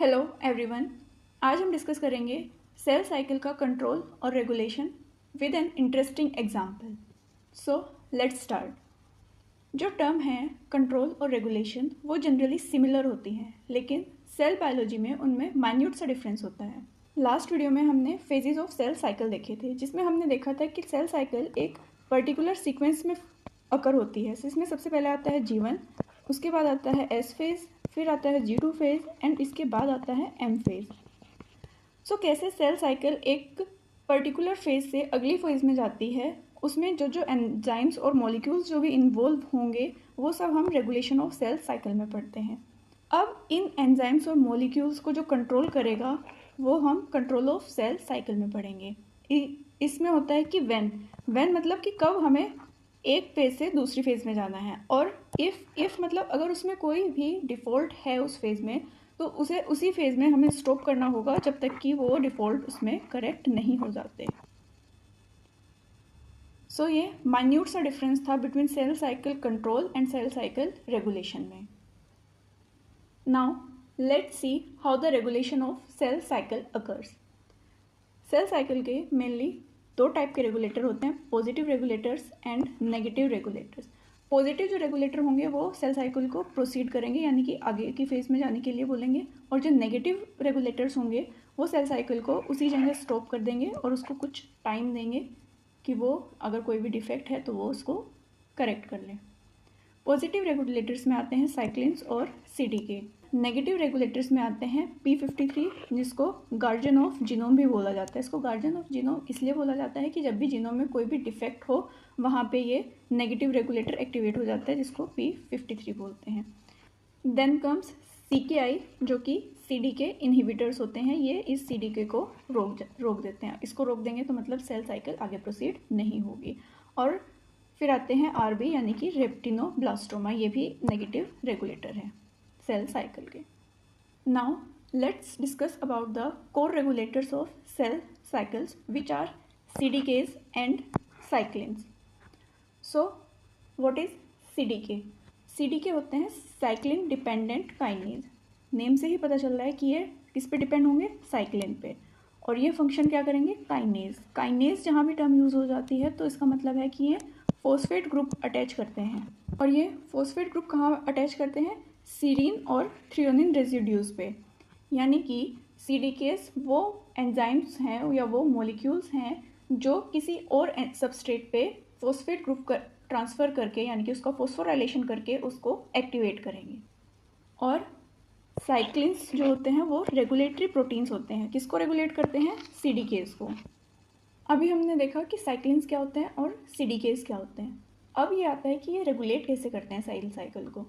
Hello everyone. आज हम discuss करेंगे सेल साइकिल का कंट्रोल और regulation with an interesting example. So let's start. जो टर्म है कंट्रोल और रेगुलेशन वो जनरली सिमिलर होती हैं, लेकिन सेल बायोलॉजी में उनमें माइन्यूट सा डिफरेंस होता है। लास्ट वीडियो में हमने फेजेस ऑफ सेल साइकिल देखे थे, जिसमें हमने देखा था कि सेल साइकिल एक पर्टिकुलर सीक्वेंस में अकर होती है। इसमें सबसे पहले आता है G1, उसके बाद आता है S फेज, फिर आता है G2 फेज एंड इसके बाद आता है M फेज। सो कैसे सेल साइकिल एक पर्टिकुलर फेज से अगली फेज में जाती है, उसमें जो जो एंजाइम्स और मॉलिक्यूल्स जो भी इन्वॉल्व होंगे वो सब हम रेगुलेशन ऑफ सेल साइकिल में पढ़ते हैं। अब इन एंजाइम्स और मॉलिक्यूल्स को जो कंट्रोल करेगा वो हम कंट्रोल ऑफ सेल साइकिल में पढ़ेंगे। इसमें होता है कि व्हेन मतलब कि कब हमें एक फेज से दूसरी फेज में जाना है, और इफ़ मतलब अगर उसमें कोई भी डिफ़ॉल्ट है उस फेज में तो उसे उसी फेज में हमें स्टॉप करना होगा जब तक कि वो डिफ़ॉल्ट उसमें करेक्ट नहीं हो जाते। सो ये माइन्यूट सा डिफरेंस था between cell cycle control and cell cycle regulation में। Now let's see how the regulation of cell cycle occurs. Cell cycle के मेनली दो टाइप के रेगुलेटर होते हैं, positive regulators and negative regulators. Positive जो regulator होंगे वो सेल साइकिल को प्रोसीड करेंगे, यानी कि आगे की फेज में जाने के लिए बोलेंगे, और जो नेगेटिव रेगुलेटर्स होंगे वो सेल साइकिल को उसी जगह स्टॉप कर देंगे और उसको कुछ टाइम देंगे कि वो अगर कोई भी डिफेक्ट है तो वो उसको करेक्ट कर लें। पॉजिटिव रेगुलेटर्स में आते हैं साइक्लिन्स और CDK। नेगेटिव रेगुलेटर्स में आते हैं P53, जिसको गार्जियन ऑफ जीनोम भी बोला जाता है। इसको गार्जियन ऑफ जीनोम इसलिए बोला जाता है कि जब भी जीनोम में कोई भी डिफेक्ट हो वहाँ पे ये नेगेटिव रेगुलेटर एक्टिवेट हो जाता है, जिसको P53 बोलते हैं। देन कम्स CKI, जो कि CDK इनहिबिटर्स होते हैं। ये इस CDK को रोक देते हैं। इसको रोक देंगे तो मतलब सेल साइकिल आगे प्रोसीड नहीं होगी। और फिर आते हैं RB, यानी कि रेप्टिनोब्लास्टोमा। ये भी नेगेटिव रेगुलेटर है सेल साइकिल के। Now let's discuss about the core regulators of cell cycles which are CDKs and cyclins. So what is CDK? CDK होते हैं साइक्लिन डिपेंडेंट काइनेज। नेम से ही पता चल रहा है कि ये किस पे डिपेंड होंगे, साइक्लिन पे। और ये फंक्शन क्या करेंगे, काइनेज जहाँ भी टर्म यूज़ हो जाती है तो इसका मतलब है कि ये फॉस्फेट ग्रुप अटैच करते हैं। और ये फॉस्फेट ग्रुप कहाँ अटैच करते हैं, सीरीन और थ्रियोनिन रेजिड्यूज पे। यानी कि CDKs वो एंजाइम्स हैं या वो मॉलिक्यूल्स हैं जो किसी और सबस्ट्रेट पे फॉस्फेट ग्रुप ट्रांसफ़र करके, यानी कि उसका फॉस्फोराइलेशन करके उसको एक्टिवेट करेंगे। और साइक्लिन्स जो होते हैं वो रेगुलेटरी प्रोटीन्स होते हैं। किसको रेगुलेट करते हैं, CDKs को। अभी हमने देखा कि साइक्लिन्स क्या होते हैं और CDKs क्या होते हैं। अब ये आता है कि ये रेगुलेट कैसे करते हैं सेल साइकिल को।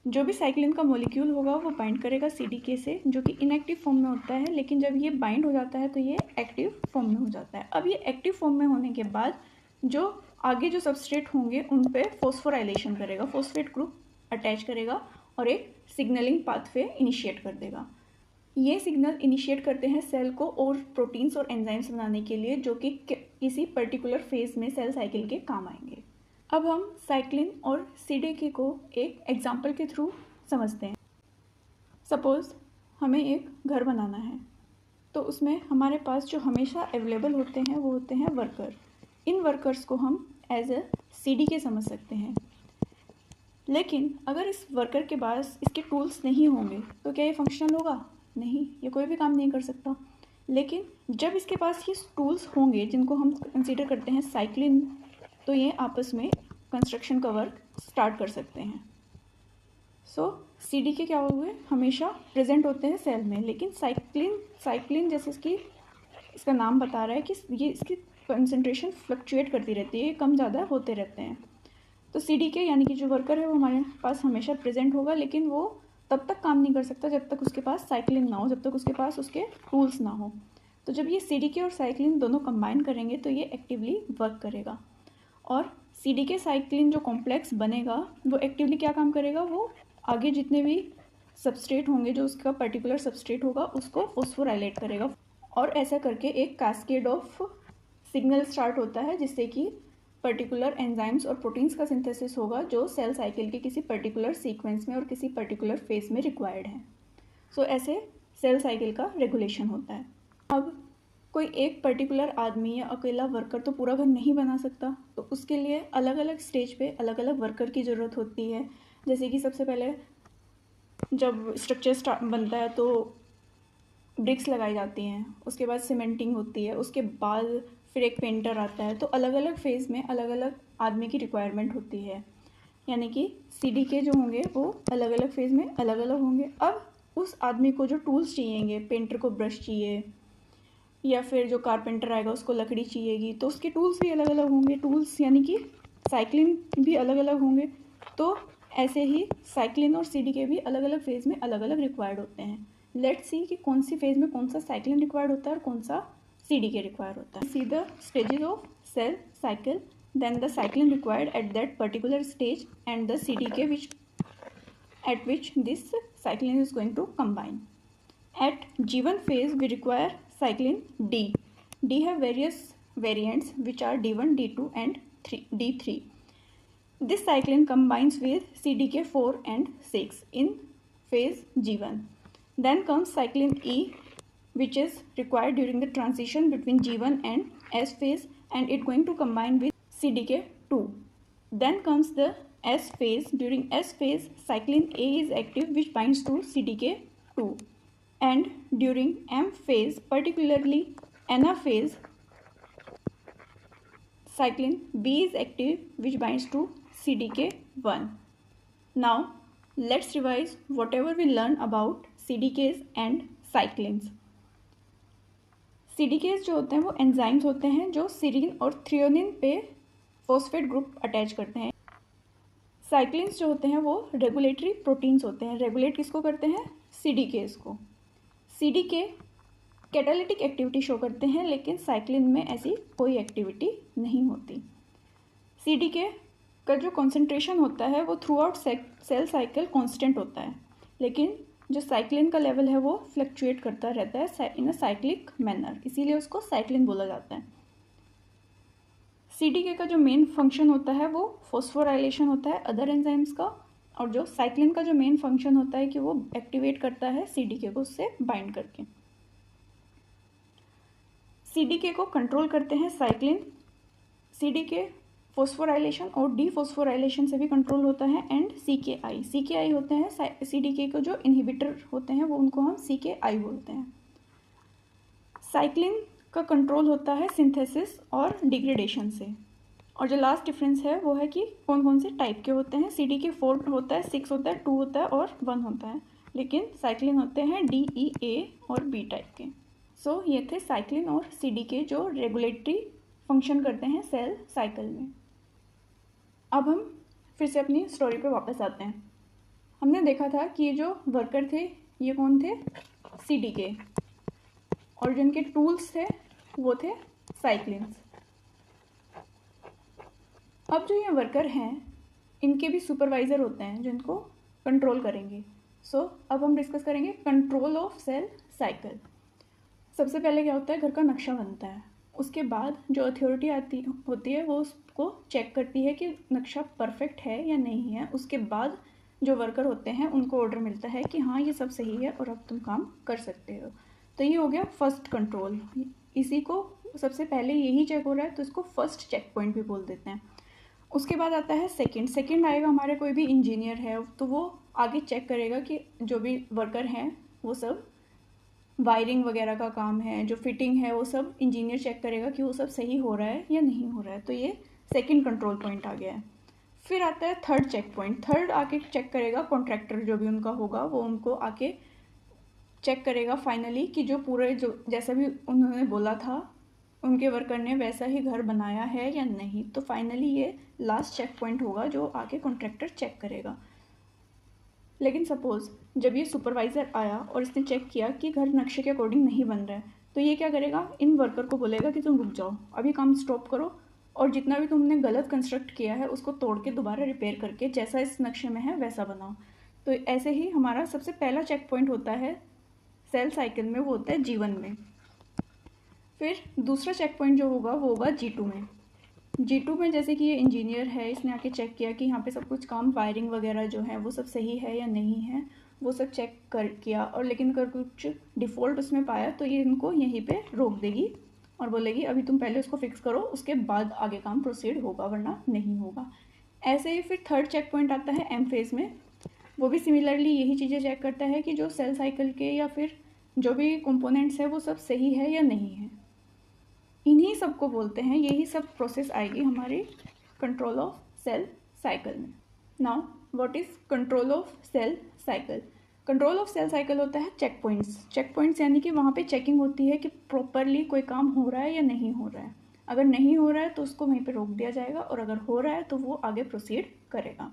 जो भी साइक्लिन का मॉलिक्यूल होगा वो बाइंड करेगा CDK से, जो कि इनएक्टिव फॉर्म में होता है, लेकिन जब ये बाइंड हो जाता है तो ये एक्टिव फॉर्म में हो जाता है। अब ये एक्टिव फॉर्म में होने के बाद जो आगे जो सबस्ट्रेट होंगे उन पे फॉस्फोराइलेशन करेगा, फॉस्फेट ग्रुप अटैच करेगा और एक सिग्नलिंग पाथवे इनिशिएट कर देगा। ये सिग्नल इनिशिएट करते हैं सेल को और प्रोटीन्स और एंजाइम्स बनाने के लिए, जो कि किसी पर्टिकुलर फेज में सेल साइकिल के काम आएंगे। अब हम साइक्लिन और CDK को एक एग्जाम्पल के थ्रू समझते हैं। सपोज़ हमें एक घर बनाना है, तो उसमें हमारे पास जो हमेशा अवेलेबल होते हैं वो होते हैं वर्कर। इन वर्कर्स को हम एज ए CDK समझ सकते हैं। लेकिन अगर इस वर्कर के पास इसके टूल्स नहीं होंगे तो क्या ये फंक्शनल होगा? नहीं, ये कोई भी काम नहीं कर सकता। लेकिन जब इसके पास ये टूल्स होंगे जिनको हम कंसीडर करते हैं साइक्लिन, तो ये आपस में कंस्ट्रक्शन का वर्क स्टार्ट कर सकते हैं। सो CDK क्या हुए, हमेशा प्रेजेंट होते हैं सेल में, लेकिन साइक्लिन जैसे इसका नाम बता रहा है कि ये इसकी कंसंट्रेशन फ्लक्चुएट करती रहती है, ये कम ज़्यादा होते रहते हैं। तो CDK यानी कि जो वर्कर है वो हमारे पास हमेशा प्रेजेंट होगा, लेकिन वो तब तक काम नहीं कर सकता जब तक उसके पास साइक्लिन ना हो, जब तक उसके पास उसके टूल्स ना हो। तो जब ये CDK और साइक्लिन दोनों कंबाइन करेंगे तो ये एक्टिवली वर्क करेगा। और CDK साइक्लिन जो कॉम्प्लेक्स बनेगा वो एक्टिवली क्या काम करेगा, वो आगे जितने भी सबस्ट्रेट होंगे, जो उसका पर्टिकुलर सबस्ट्रेट होगा उसको फॉस्फोराइलेट करेगा। और ऐसा करके एक कैस्केड ऑफ सिग्नल स्टार्ट होता है, जिससे कि पर्टिकुलर एंजाइम्स और प्रोटीन्स का सिंथेसिस होगा जो सेल साइकिल के किसी पर्टिकुलर सीक्वेंस में और किसी पर्टिकुलर फेज में रिक्वायर्ड है। सो ऐसे सेल साइकिल का रेगुलेशन होता है। अब कोई एक पर्टिकुलर आदमी या अकेला वर्कर तो पूरा घर नहीं बना सकता, तो उसके लिए अलग अलग स्टेज पे अलग अलग वर्कर की ज़रूरत होती है। जैसे कि सबसे पहले जब स्ट्रक्चर बनता है तो ब्रिक्स लगाई जाती हैं, उसके बाद सीमेंटिंग होती है, उसके बाद फिर एक पेंटर आता है। तो अलग अलग फेज़ में अलग अलग आदमी की रिक्वायरमेंट होती है, यानी कि CDK जो होंगे वो अलग अलग फेज़ में अलग अलग होंगे। अब उस आदमी को जो टूल्स चाहिएंगे, पेंटर को ब्रश चाहिए या फिर जो कारपेंटर आएगा उसको लकड़ी चाहिएगी, तो उसके टूल्स भी अलग अलग होंगे। टूल्स यानी कि साइक्लिन भी अलग अलग होंगे। तो ऐसे ही साइक्लिन और CDK भी अलग अलग फेज़ में अलग अलग रिक्वायर्ड होते हैं। लेट्स सी कि कौन सी फेज़ में कौन सा साइक्लिन रिक्वायर्ड होता है और कौन सा CDK रिक्वायर्ड होता है। See the stages of cell cycle, then the cyclin required at that particular stage and the CDK at which this cyclin is going to combine. At G1 phase we require cyclin D. D have various variants which are D1, D2 and D3. This cyclin combines with CDK 4 and 6 in phase G1. Then comes cyclin E, which is required during the transition between G1 and S phase, and it going to combine with CDK 2. Then comes the S phase. During S phase, cyclin A is active, which binds to CDK 2. And during M phase, particularly NA phase, cyclin B is active, which binds to CDK 1. Now, let's revise whatever we learned about CDKs and cyclins. CDKs जो होते हैं वो enzymes होते हैं जो serine और threonine पे phosphate group attach करते हैं। साइक्लिन्स जो होते हैं वो रेगुलेटरी प्रोटीन्स होते हैं। रेगुलेट किसको करते हैं? CDKs को। CDK कैटालिटिक एक्टिविटी शो करते हैं, लेकिन साइक्लिन में ऐसी कोई एक्टिविटी नहीं होती। CDK का जो कॉन्सेंट्रेशन होता है वो throughout cell cycle constant होता है, लेकिन जो साइक्लिन का लेवल है वो फ्लक्चुएट करता रहता है इन अ साइक्लिक मैनर, इसीलिए उसको साइक्लिन बोला जाता है। CDK का जो मेन फंक्शन होता है वो फॉस्फोराइलेशन होता है अदर एंजाइम्स का, और जो साइक्लिन का जो मेन फंक्शन होता है कि वो एक्टिवेट करता है CDK को उससे बाइंड करके। CDK को कंट्रोल करते हैं साइक्लिन। CDK फॉस्फोराइलेशन और डीफॉस्फोराइलेशन से भी कंट्रोल होता है। एंड CKI होते हैं CDK को जो इनहिबिटर होते हैं वो उनको हम CKI बोलते हैं। साइक्लिन का कंट्रोल होता है सिंथेसिस और डिग्रेडेशन से। और जो लास्ट डिफरेंस है वो है कि कौन कौन से टाइप के होते हैं। CDK 4 होता है, 6 होता है, 2 होता है और 1 होता है, लेकिन साइक्लिन होते हैं D, E, A और B टाइप के। सो ये थे साइक्लिन और CDK जो रेगुलेटरी फंक्शन करते हैं सेल साइकिल में। अब हम फिर से अपनी स्टोरी पे वापस आते हैं। हमने देखा था कि ये जो वर्कर थे ये कौन थे? CDK, और जिनके टूल्स थे वो थे साइक्लिन्स। अब जो ये वर्कर हैं इनके भी सुपरवाइज़र होते हैं जो इनको कंट्रोल करेंगे। सो अब हम डिस्कस करेंगे कंट्रोल ऑफ सेल साइकिल। सबसे पहले क्या होता है? घर का नक्शा बनता है, उसके बाद जो अथॉरिटी होती है वो उसको चेक करती है कि नक्शा परफेक्ट है या नहीं है। उसके बाद जो वर्कर होते हैं उनको ऑर्डर मिलता है कि हाँ ये सब सही है और अब तुम काम कर सकते हो। तो ये हो गया फर्स्ट कंट्रोल। इसी को सबसे पहले यही चेक हो रहा है तो इसको फर्स्ट चेक पॉइंट भी बोल देते हैं। उसके बाद आता है सेकंड आएगा हमारे कोई भी इंजीनियर है तो वो आगे चेक करेगा कि जो भी वर्कर हैं वो सब वायरिंग वगैरह का काम है, जो फिटिंग है वो सब इंजीनियर चेक करेगा कि वो सब सही हो रहा है या नहीं हो रहा है। तो ये सेकंड कंट्रोल पॉइंट आ गया है। फिर आता है थर्ड चेक पॉइंट। थर्ड आके चेक करेगा कॉन्ट्रैक्टर जो भी उनका होगा वो उनको आके चेक करेगा फाइनली कि जो पूरे जो जैसा भी उन्होंने बोला था उनके वर्कर ने वैसा ही घर बनाया है या नहीं। तो फाइनली ये लास्ट चेक पॉइंट होगा जो आके कॉन्ट्रैक्टर चेक करेगा। लेकिन सपोज़ जब ये सुपरवाइज़र आया और इसने चेक किया कि घर नक्शे के अकॉर्डिंग नहीं बन रहा है, तो ये क्या करेगा? इन वर्कर को बोलेगा कि तुम रुक जाओ, अभी काम स्टॉप करो और जितना भी तुमने गलत कंस्ट्रक्ट किया है उसको तोड़ के दोबारा रिपेयर करके जैसा इस नक्शे में है वैसा बनाओ। तो ऐसे ही हमारा सबसे पहला चेक पॉइंट होता है सेल साइकिल में, वो होता है G1 में। फिर दूसरा चेक पॉइंट जो होगा वो होगा G2 में। G2 में जैसे कि ये इंजीनियर है, इसने आके चेक किया कि यहाँ पे सब कुछ काम वायरिंग वगैरह जो है वो सब सही है या नहीं है, वो सब चेक कर किया और लेकिन अगर कुछ डिफ़ॉल्ट उसमें पाया तो ये इनको यहीं पे रोक देगी और बोलेगी अभी तुम पहले उसको फिक्स करो, उसके बाद आगे काम प्रोसीड होगा, वरना नहीं होगा। ऐसे ही फिर थर्ड चेक पॉइंट आता है एम फेज़ में। वो भी सिमिलरली यही चीज़ें चेक करता है कि जो सेल साइकिल के या फिर जो भी कंपोनेंट्स है वो सब सही है या नहीं है। इन्हीं सब को बोलते हैं, यही सब प्रोसेस आएगी हमारी कंट्रोल ऑफ सेल साइकिल में। Now what is control of cell cycle? Control of cell cycle होता है चेक पॉइंट्स। चेक पॉइंट्स यानी कि वहाँ पे चेकिंग होती है कि प्रॉपरली कोई काम हो रहा है या नहीं हो रहा है। अगर नहीं हो रहा है तो उसको वहीं पे रोक दिया जाएगा और अगर हो रहा है तो वो आगे प्रोसीड करेगा।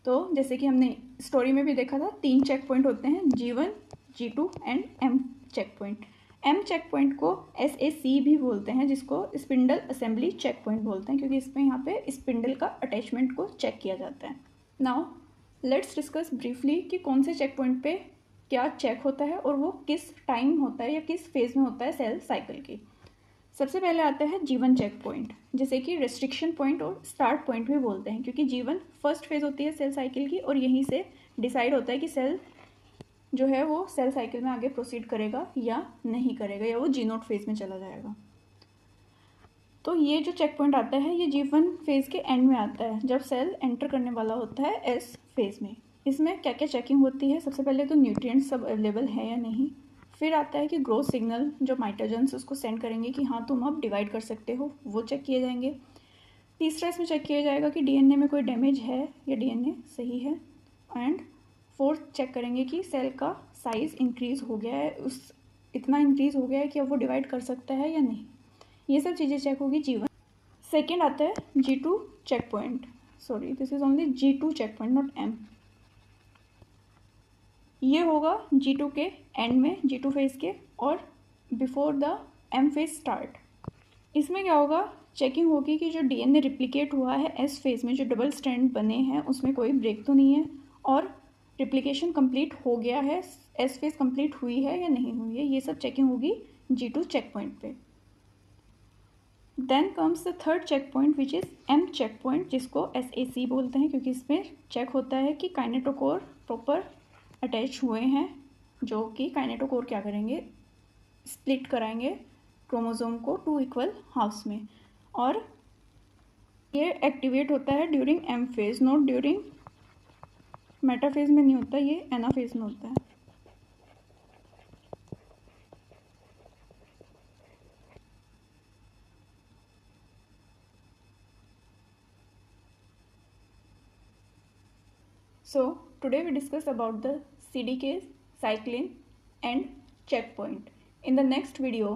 तो जैसे कि हमने स्टोरी में भी देखा था, 3 चेक पॉइंट होते हैं, G1, G2 and M checkpoint. M checkpoint को SAC भी बोलते हैं, जिसको स्पिंडल असेंबली चेक पॉइंट बोलते हैं, क्योंकि इसमें यहाँ पे स्पिंडल का अटैचमेंट को चेक किया जाता है। नाउ लेट्स डिस्कस ब्रीफली कि कौन से चेक पॉइंट पे क्या चेक होता है और वो किस टाइम होता है या किस फेज़ में होता है सेल साइकिल की। सबसे पहले आता है G1 चेक पॉइंट, जैसे कि रेस्ट्रिक्शन पॉइंट और स्टार्ट पॉइंट भी बोलते हैं, क्योंकि G1 फर्स्ट फेज़ होती है सेल साइकिल की और यहीं से डिसाइड होता है कि सेल जो है वो सेल साइकिल में आगे प्रोसीड करेगा या नहीं करेगा, या वो G0 फेज़ में चला जाएगा। तो ये जो चेक पॉइंट आता है ये G1 फेज़ के एंड में आता है, जब सेल एंटर करने वाला होता है S फेज़ में। इसमें क्या क्या चेकिंग होती है? सबसे पहले तो न्यूट्रिएंट्स सब अवेलेबल है या नहीं। फिर आता है कि ग्रोथ सिग्नल जो माइटोजेंस उसको सेंड करेंगे कि हाँ तुम अब डिवाइड कर सकते हो, वो चेक किए जाएंगे। तीसरा इसमें चेक किया जाएगा कि डीएनए में कोई डैमेज है या डीएनए सही है। एंड फोर्थ चेक करेंगे कि सेल का साइज़ इंक्रीज़ हो गया है, इतना इंक्रीज़ हो गया है कि अब वो डिवाइड कर सकता है या नहीं। ये सब चीज़ें चेक होगी G1। सेकेंड आता है G2 checkpoint, sorry this is only G2 checkpoint not M। ये होगा G2 के एंड में, G2 फेज़ के, और before the M phase start. इसमें क्या होगा? चेकिंग होगी कि जो डीएनए रिप्लिकेट हुआ है S फेज़ में, जो डबल स्ट्रैंड बने हैं उसमें कोई ब्रेक तो नहीं है और रिप्लिकेशन कंप्लीट हो गया है, S फेज़ कंप्लीट हुई है या नहीं हुई है, ये सब चेकिंग होगी G2 चेक पॉइंट पे। Then comes the third checkpoint which is M checkpoint, जिसको SAC बोलते हैं, क्योंकि इसमें चेक होता है कि काइनेटोकोर प्रॉपर अटैच हुए हैं, जो कि काइनेटोकोर क्या करेंगे? स्प्लिट कराएंगे क्रोमोसोम को 2 इक्वल हाफ्स में, और ये एक्टिवेट होता है during M phase, not during metaphase में नहीं होता, ये एनाफेज़ में होता है। So today we discussed about the CDKs, cyclin and checkpoint. In the next video,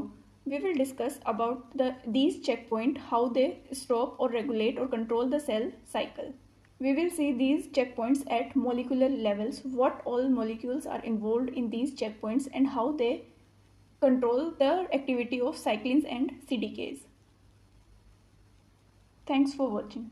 we will discuss about these checkpoint, how they stop or regulate or control the cell cycle. We will see these checkpoints at molecular levels, what all molecules are involved in these checkpoints and how they control the activity of cyclins and CDKs. Thanks for watching.